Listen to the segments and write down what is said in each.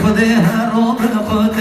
خود هر رو به خود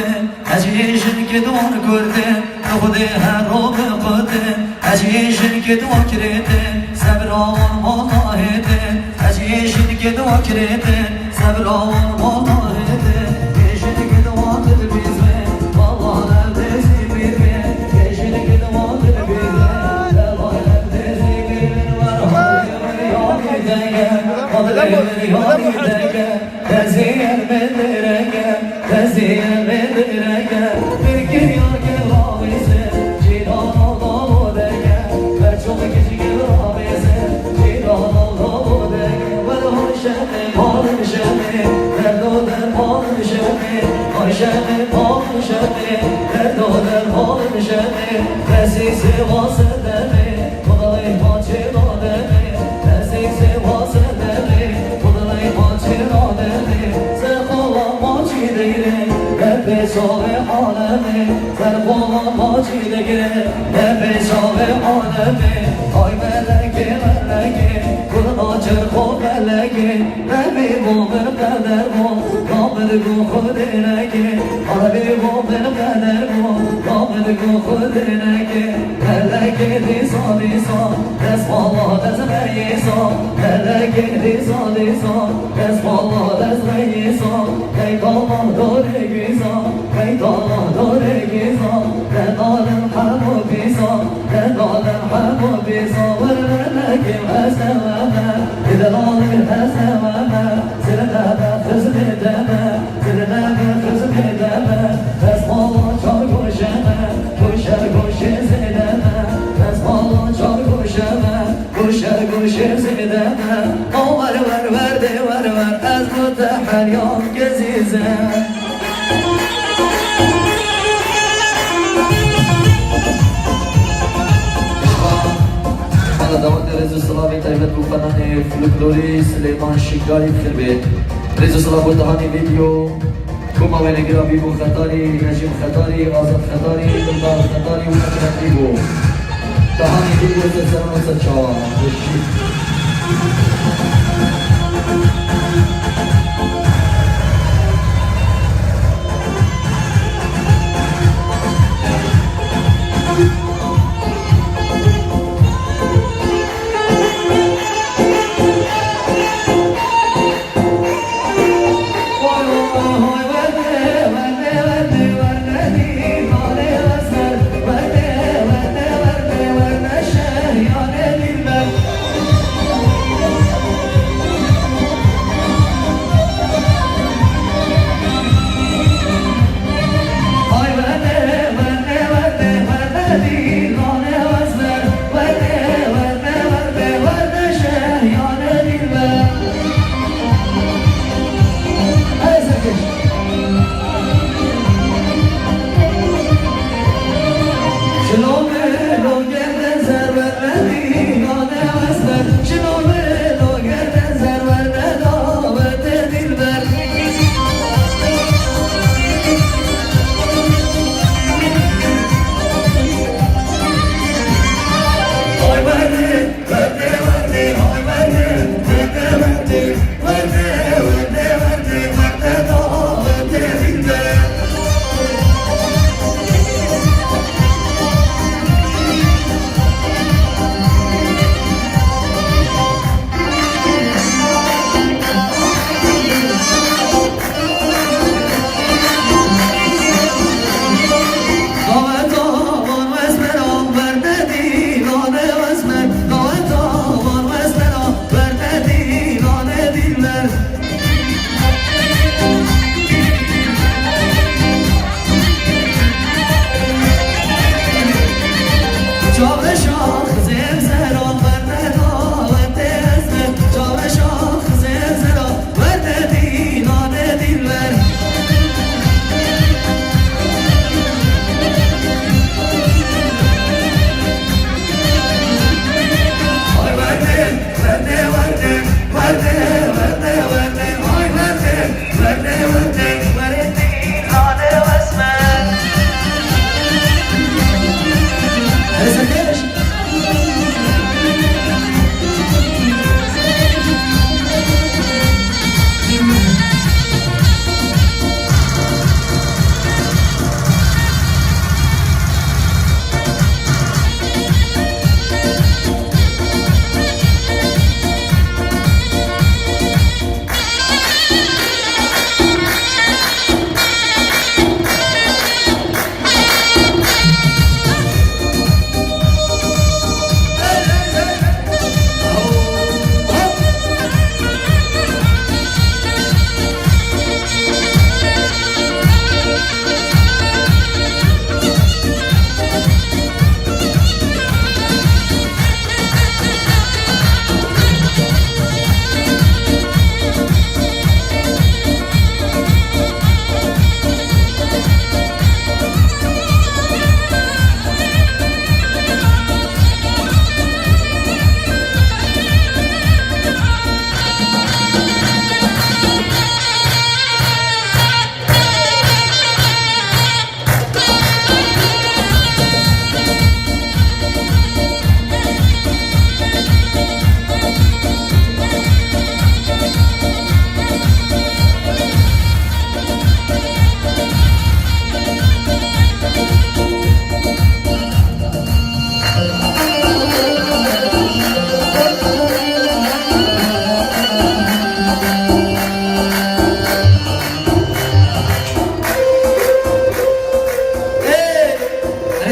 عجیشن که دون کرده خودی هر رو بقده اجیشن که دوا کرده صبران والله هده اجیشن که دوا کرده صبران والله هده اجیشن که دوا تلبیزه والله لبدزی بیره اجیشن که دوا تلبیزه والله لبدزی بیره ورحمه یامی دیگه والله یامی دیگه تزیر بدرگه تزیر بدرگه برگی یا که راویزه جیران آلا بودگه برچوم کشی که راویزه جیران آلا بودگه ولو شمه مال شمه دردو در مال شمه آی شمه مال شمه دردو در مال شمه رسیس واسه دمه خدای ما چه دادمه رسیس واسه دمه خدای ما چه دادمه سخولا ما چی دیره به شاق عالمه سرخولا ما چی دیره به شاق عالمه آی ملکه ملکه خدا چرخو ملکه نبی مومن قدر ما کامل گو خود نگه عربی مومن قدر ما کامل گو خود نگه ملکه دیسا دیسا دست بالا دست ریسا ملکه دیسا دیسا دست بالا دست ریسا ای داما دوره گیزا ای داما دوره گیزا دنالم حمو بیزا دنالم حمو بیزا ورنکم هستمامه دلالم هستمامه سرنامه خزم دمه سرنامه خزم دمه دست بالا چار گوشمه گوشه گوشه زدمه دست بالا چار گوشمه گوشه گوشه زدمه آور ور ورده ور ور از متحریان گزیزه دوات رزو سلامی تایبت بو فنان فلکلوری سلیمان شکاری بخیر بید رزو سلام بو دهانی ویدیو کوما وینگرافی بو خطاری نجیم خطاری آزاد خطاری دلدار خطاری و نجرمی بو دهانی ویدیو سلام و سچاوان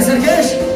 سرکش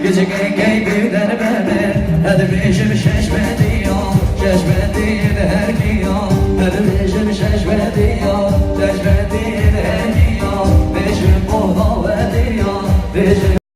Gece gey gey bir derbede Hadi bir işim şeşmedi ya Şeşmedi